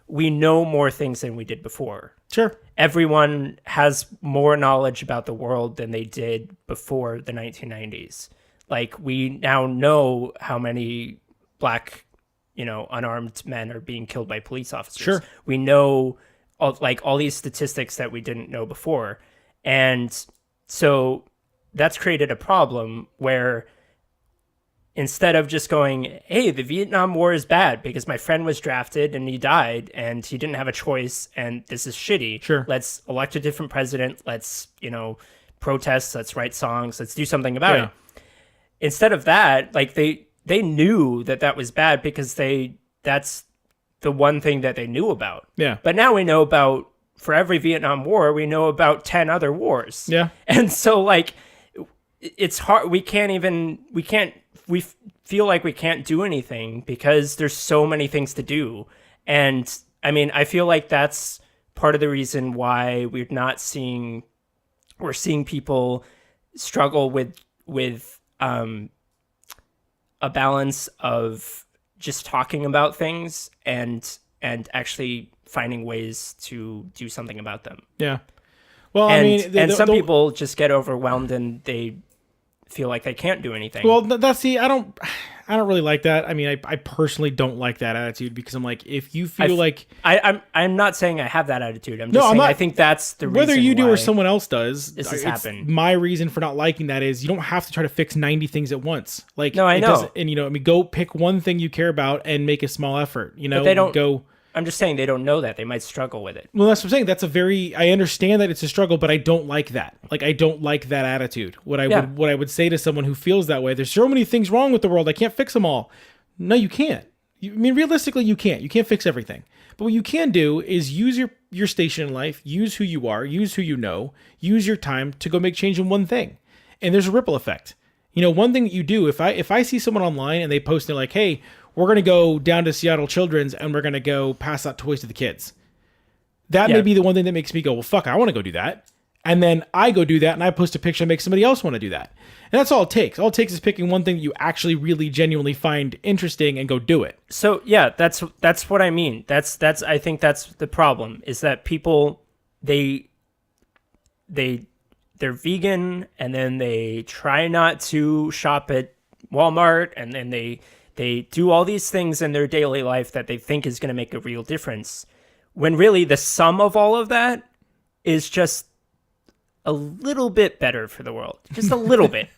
We know more things than we did before. Sure. Everyone has more knowledge about the world than they did before the 1990s. Like, we now know how many black, unarmed men are being killed by police officers. Sure. We know all these statistics that we didn't know before. And so that's created a problem where instead of just going, hey, the Vietnam War is bad because my friend was drafted and he died and he didn't have a choice and this is shitty. Sure. Let's elect a different president. Let's, protest. Let's write songs. Let's do something about it. Instead of that, like they knew that was bad because that's the one thing that they knew about. Yeah. But now we know about, for every Vietnam War, we know about 10 other wars. Yeah. And so like, it's hard. We feel like we can't do anything because there's so many things to do. And I mean, I feel like that's part of the reason why we're seeing people struggle with a balance of just talking about things and actually finding ways to do something about them. Yeah. Well, And, I mean, some people just get overwhelmed and they feel like they can't do anything. Well, I don't really like that. I mean, I personally don't like that attitude because I'm like, if you feel like I'm not saying I have that attitude. I'm just No, I'm saying not- I think that's the reason whether you do why or someone else does, this has it's happened. my reason for not liking that is you don't have to try to fix 90 things at once. Like, No, I it know. doesn't- And I mean, go pick one thing you care about and make a small effort. But they don't go. I'm just saying they don't know that. They might struggle with it. Well, that's what I'm saying. That's I understand that it's a struggle, but I don't like that. Like, I don't like that attitude. What I would say to someone who feels that way, there's so many things wrong with the world. I can't fix them all. No, you can't. I mean, realistically, you can't. You can't fix everything. But what you can do is use your station in life, use who you are, use who you know, use your time to go make change in one thing. And there's a ripple effect. One thing that you do, if I see someone online and they post, they're like, hey, we're going to go down to Seattle Children's and we're going to go pass out toys to the kids. That may be the one thing that makes me go, well, fuck, I want to go do that. And then I go do that and I post a picture and make somebody else want to do that. And that's all it takes. All it takes is picking one thing that you actually really genuinely find interesting and go do it. So yeah, that's what I mean. I think that's the problem, is that people they're vegan and then they try not to shop at Walmart and then they do all these things in their daily life that they think is going to make a real difference, when really the sum of all of that is just a little bit better for the world. Just a little bit.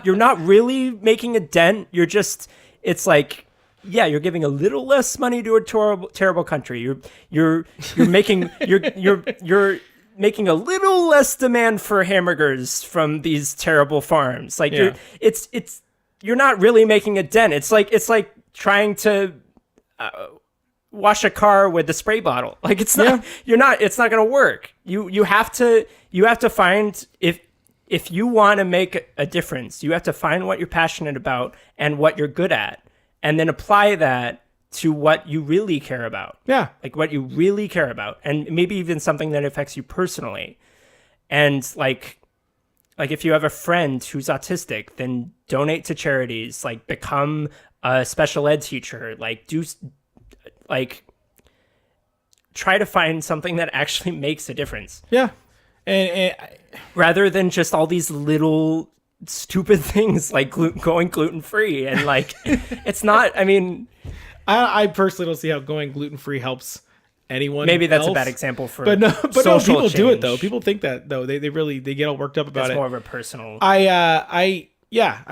You're not really making a dent. It's like, yeah, you're giving a little less money to a terrible country. You're making you're making a little less demand for hamburgers from these terrible farms. Like you're not really making a dent. It's like trying to wash a car with a spray bottle. Like it's not going to work. You have to find, if you want to make a difference, you have to find what you're passionate about and what you're good at, and then apply that to what you really care about. Yeah. Like what you really care about, and maybe even something that affects you personally. And like if you have a friend who's autistic, then donate to charities, like become a special ed teacher, try to find something that actually makes a difference. Yeah. And rather than just all these little stupid things like going gluten-free and like it's not, I mean, I personally don't see how going gluten-free helps anyone. Maybe that's else. a bad example for But no, social people do it change. though. People think that though. They get all worked up about That's it. more of a personal. I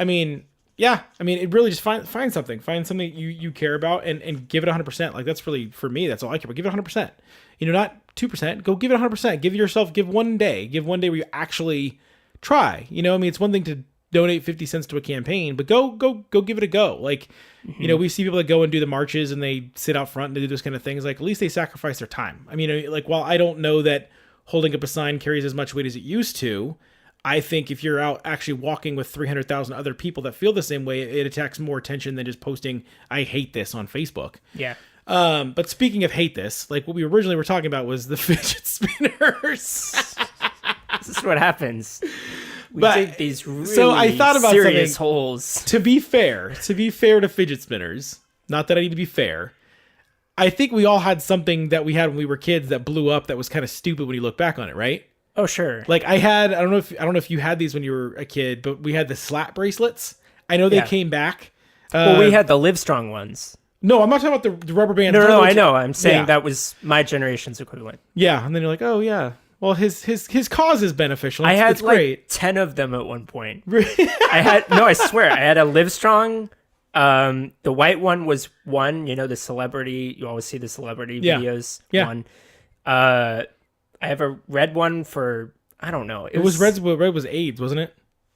mean, it really just find something you care about and give it 100%. Like that's really, for me, that's all I care about. Give it 100%. Not 2%. Go give it 100%. Give one day where you actually try. It's one thing to donate 50 cents to a campaign, but go give it a go. Like, we see people that go and do the marches and they sit out front and they do those kind of things. Like, at least they sacrifice their time. I mean, like, while I don't know that holding up a sign carries as much weight as it used to, I think if you're out actually walking with 300,000 other people that feel the same way, it attracts more attention than just posting, I hate this on Facebook. Yeah. But speaking of hate this, like what we originally were talking about was the fidget spinners. This is what happens. We dig these really so I thought about serious something. holes. To be fair to fidget spinners, not that I need to be fair, I think we all had something that we had when we were kids that blew up that was kind of stupid when you look back on it, right? Oh, sure. Like I don't know if you had these when you were a kid, but we had the slap bracelets. I know they came back. Well, we had the Livestrong ones. No, I'm not talking about the rubber band. No, I know. I'm saying that was my generation's equivalent. Yeah, and then you're like, oh yeah. Well, his cause is beneficial. I had it's great. 10 of them at one point. I swear, I had a Livestrong. The white one was one. The celebrity. You always see the celebrity videos. Yeah. One. I have a red one for, I don't know. It was red was AIDS, wasn't it?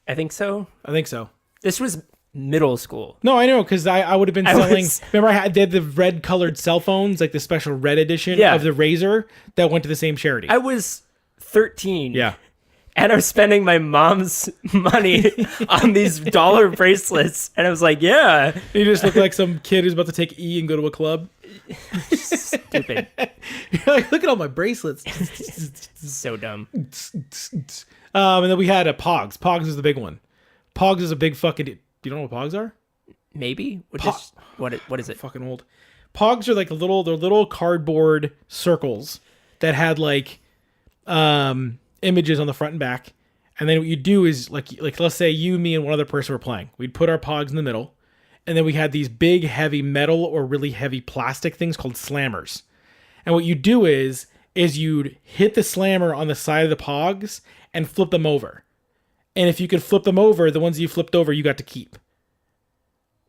I think so. I think so. This was middle school. No, I know, because I would have been selling. Remember, they had the red colored cell phones, like the special red edition of the Razor that went to the same charity. I was 13. Yeah. And I was spending my mom's money on these dollar bracelets. And I was like, yeah. You just look like some kid who's about to take E and go to a club. Stupid. You're like, look at all my bracelets. So dumb. And then we had a Pogs. Pogs is the big one. Pogs is a big fucking... Do you know what Pogs are? Maybe. What is it? Fucking old. Pogs are like they're little cardboard circles that had like images on the front and back. And then what you do is like let's say you, me, and one other person were playing. We'd put our Pogs in the middle. And then we had these big, heavy metal or really heavy plastic things called slammers. And what you do is you'd hit the slammer on the side of the Pogs and flip them over. And if you could flip them over, the ones you flipped over, you got to keep.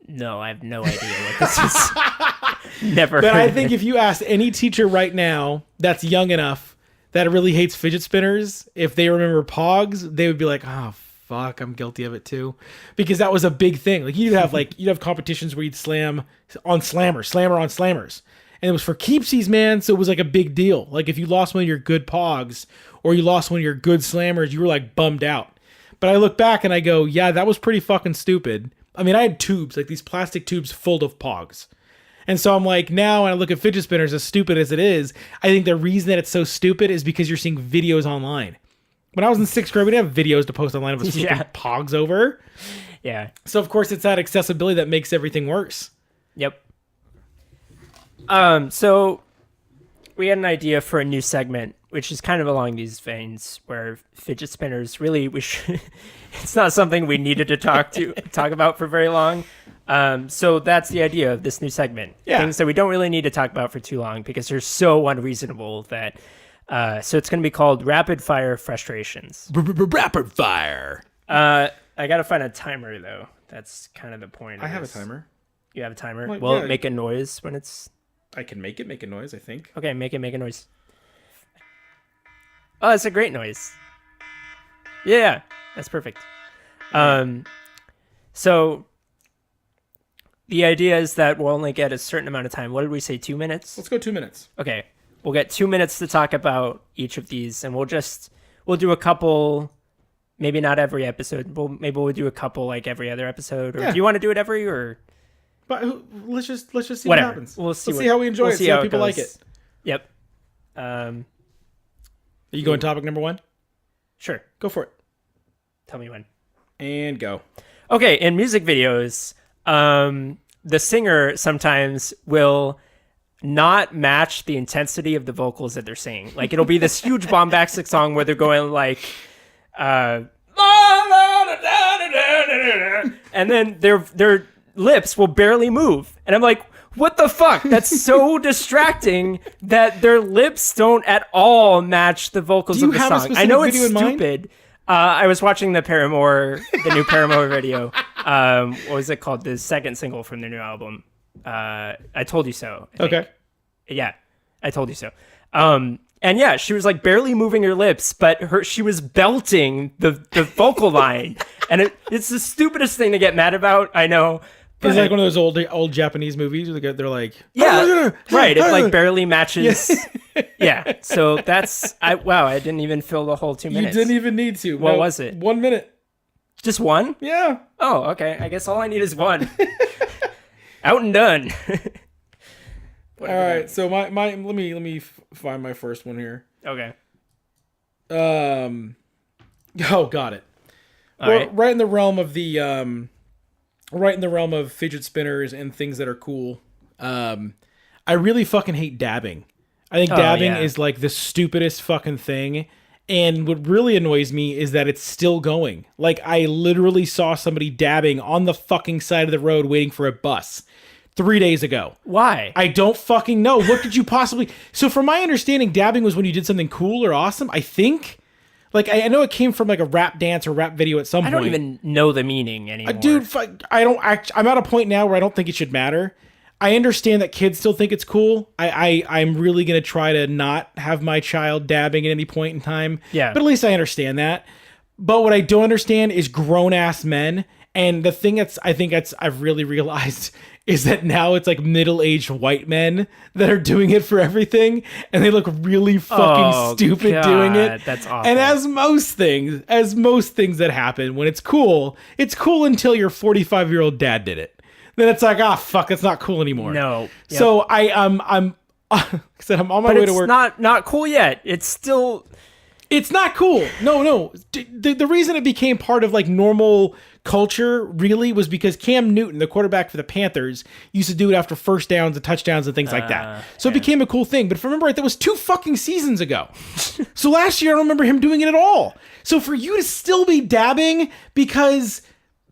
No, I have no idea what this is. Never But heard I of think it. if you ask any teacher right now that's young enough that really hates fidget spinners, if they remember Pogs, they would be like, oh, fuck, I'm guilty of it too. Because that was a big thing. Like you'd have competitions where you'd slammer on slammers. And it was for keepsies, man. So it was like a big deal. Like if you lost one of your good Pogs or you lost one of your good slammers, you were like bummed out. But I look back and I go, yeah, that was pretty fucking stupid. I mean, I had tubes, like these plastic tubes full of Pogs. And so I'm like, now when I look at fidget spinners, as stupid as it is, I think the reason that it's so stupid is because you're seeing videos online. When I was in 6th grade, we didn't have videos to post online of us flipping Pogs over. Yeah. So of course it's that accessibility that makes everything worse. Yep. So we had an idea for a new segment, which is kind of along these veins, where fidget spinners really it's not something we needed to talk about for very long. So that's the idea of this new segment. Yeah. Things that we don't really need to talk about for too long because they're so unreasonable that so it's going to be called Rapid Fire Frustrations. Rapid fire. I got to find a timer though. That's kind of the point. I have a timer. You have a timer? Well, Will yeah. it make a noise when it's... I can make a noise, I think. Okay, make a noise. Oh, it's a great noise. Yeah, that's perfect. So the idea is that we'll only get a certain amount of time. What did we say, 2 minutes? Let's go 2 minutes. Okay, we'll get 2 minutes to talk about each of these, and we'll do a couple, maybe not every episode, maybe we'll do a couple like every other episode, or Yeah. do you want to do it every, or... But let's just see Whatever. what happens. We'll see Let's see how we enjoy it. See how people like it. Yep. Are you going topic number 1? Sure. Go for it. Tell me when. And go. Okay, in music videos, the singer sometimes will not match the intensity of the vocals that they're singing. Like it'll be this huge bombastic song where they're going like, and then their lips will barely move, and I'm like, What the fuck? That's so distracting that their lips don't at all match the vocals Do you of the have a song. I specific know it's video in mind? stupid. I was watching the new Paramore video. What was it called? The second single from their new album. I Told You So. I think. Okay. Yeah, I Told You So. And yeah, she was like barely moving her lips, but she was belting the vocal line, and it's the stupidest thing to get mad about. I know. It's like one of those old Japanese movies where they're like, yeah, right. It like barely matches. Yeah. So I didn't even fill the whole 2 You minutes. didn't even need to. What was it? 1 minute. Just one? Yeah. Oh, okay. I guess all I need is one. Out and done. All right. So my let me find my first one here. Okay. Oh, got it. All right. Right in the realm of the fidget spinners and things that are cool. I really fucking hate dabbing. I think dabbing is like the stupidest fucking thing. And what really annoys me is that it's still going. Like, I literally saw somebody dabbing on the fucking side of the road waiting for a bus 3 days ago. Why? I don't fucking know. What could you possibly... So from my understanding, dabbing was when you did something cool or awesome, I think. Like, I know it came from like a rap dance or rap video at some point. I don't even know the meaning anymore. Dude, I'm at a point now where I don't think it should matter. I understand that kids still think it's cool. I'm really going to try to not have my child dabbing at any point in time. Yeah. But at least I understand that. But what I don't understand is grown-ass men. And the thing I've really realized is that now it's like middle-aged white men that are doing it for everything. And they look really fucking stupid doing it. That's awful. And as most things that happen, when it's cool until your 45-year-old dad did it. Then it's like, fuck, it's not cool anymore. No. Yep. So I'm on my way to work. It's not cool yet. It's not cool. No. The reason it became part of like normal culture really was because Cam Newton, the quarterback for the Panthers, used to do it after first downs and touchdowns and things like that. So it became a cool thing. But if I remember right, that was 2 fucking seasons ago. So last year I don't remember him doing it at all. So for you to still be dabbing because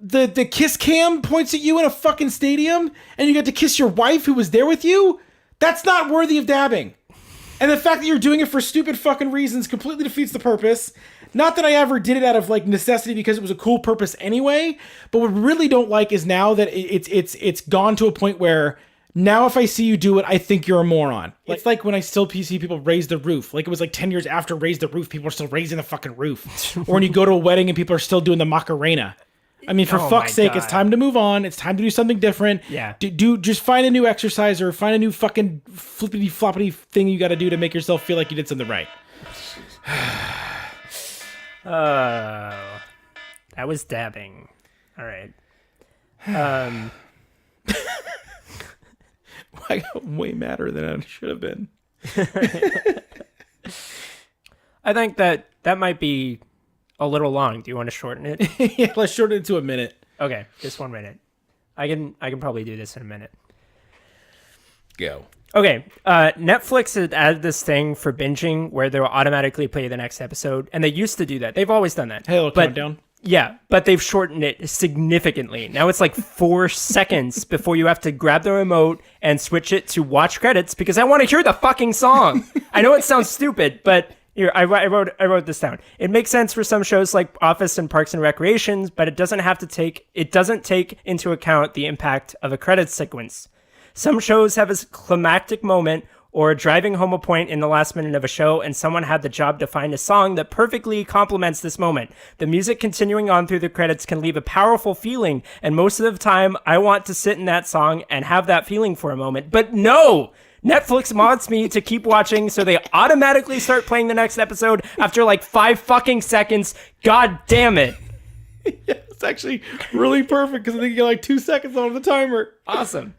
the kiss cam points at you in a fucking stadium and you get to kiss your wife who was there with you, that's not worthy of dabbing. And the fact that you're doing it for stupid fucking reasons completely defeats the purpose. Not that I ever did it out of like necessity because it was a cool purpose anyway, but what I really don't like is now that it's gone to a point where now if I see you do it, I think you're a moron. It's like when I still see people raise the roof. Like it was like 10 years after Raise the Roof, people are still raising the fucking roof. Or when you go to a wedding and people are still doing the Macarena. I mean, for fuck's sake, it's time to move on. It's time to do something different. Yeah. Just find a new exercise or find a new fucking flippity floppity thing you got to do to make yourself feel like you did something right. That was dabbing. All right. I got way madder than I should have been. I think that might be a little long. Do you want to shorten it? Yeah, let's shorten it to a minute. Okay, just 1 minute. I can probably do this in a minute. Go. Okay, Netflix has added this thing for binging where they'll automatically play the next episode, and they used to do that. They've always done that. Hey, little countdown. Yeah, but they've shortened it significantly. Now it's like 4 seconds before you have to grab the remote and switch it to watch credits because I want to hear the fucking song. I know it sounds stupid, but here I wrote this down. It makes sense for some shows like Office and Parks and Recreations, but it doesn't take into account the impact of a credits sequence. Some shows have a climactic moment or driving home a point in the last minute of a show, and someone had the job to find a song that perfectly complements this moment. The music continuing on through the credits can leave a powerful feeling, and most of the time, I want to sit in that song and have that feeling for a moment. But no! Netflix wants me to keep watching, so they automatically start playing the next episode after like 5 fucking seconds. God damn it. Yeah, it's actually really perfect because I think you get like 2 seconds on the timer. Awesome.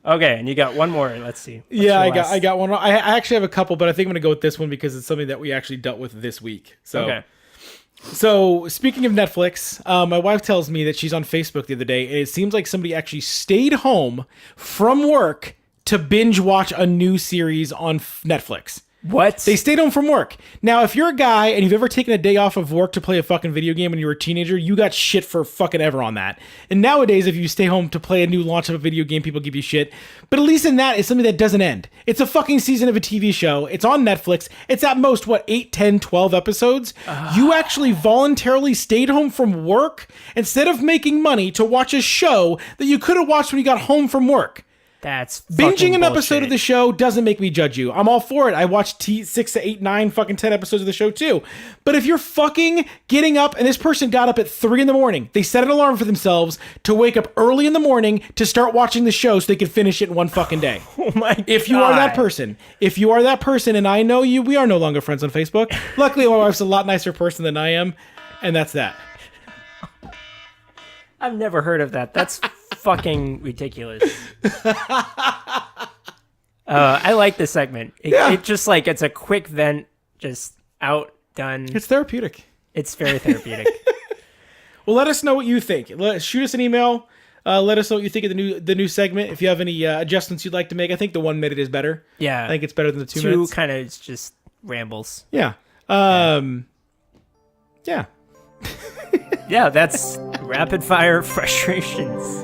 Okay, and you got one more. Let's see. I got one. I actually have a couple, but I think I'm gonna go with this one because it's something that we actually dealt with this week. So speaking of Netflix, my wife tells me that she's on Facebook the other day, and it seems like somebody actually stayed home from work to binge watch a new series on Netflix. What? They stayed home from work. Now, if you're a guy and you've ever taken a day off of work to play a fucking video game when you were a teenager, you got shit for fucking ever on that. And nowadays, if you stay home to play a new launch of a video game, people give you shit. But at least in that, it's something that doesn't end. It's a fucking season of a TV show. It's on Netflix. It's at most, 8, 10, 12 episodes? You actually voluntarily stayed home from work instead of making money to watch a show that you could have watched when you got home from work. That's binging an bullshit. episode of the show doesn't make me judge you. I'm all for it. I watched 6 to 8, 9, fucking 10 episodes of the show too. But if you're fucking getting up, and this person got up at 3 a.m, they set an alarm for themselves to wake up early in the morning to start watching the show so they could finish it in one fucking day. Oh my God. If you are that person, and I know you, we are no longer friends on Facebook. Luckily, my wife's a lot nicer person than I am, and that's that. I've never heard of that. That's fucking ridiculous. I like this segment. It just like, it's a quick vent, just out, done. It's therapeutic. It's very therapeutic. Well, let us know what you think. Shoot us an email. Let us know what you think of the new segment. If you have any adjustments you'd like to make, I think the 1 minute is better. Yeah, I think it's better than the 2 minutes. 2 kind of just rambles. Yeah. Yeah. Yeah, that's rapid fire frustrations.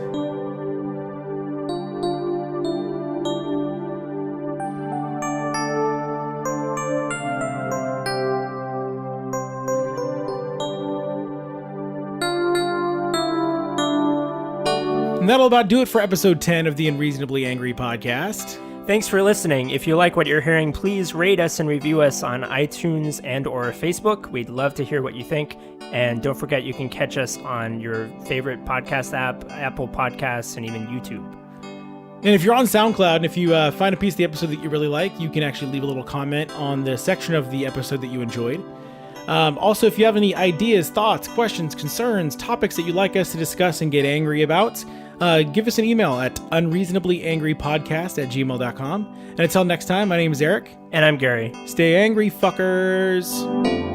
And that'll about do it for episode 10 of the Unreasonably Angry podcast. Thanks for listening. If you like what you're hearing, please rate us and review us on iTunes and or Facebook. We'd love to hear what you think. And don't forget, you can catch us on your favorite podcast app, Apple Podcasts, and even YouTube. And if you're on SoundCloud, and if you find a piece of the episode that you really like, you can actually leave a little comment on the section of the episode that you enjoyed. Also, if you have any ideas, thoughts, questions, concerns, topics that you'd like us to discuss and get angry about, give us an email at unreasonablyangrypodcast@gmail.com. And until next time, my name is Eric. And I'm Gary. Stay angry, fuckers.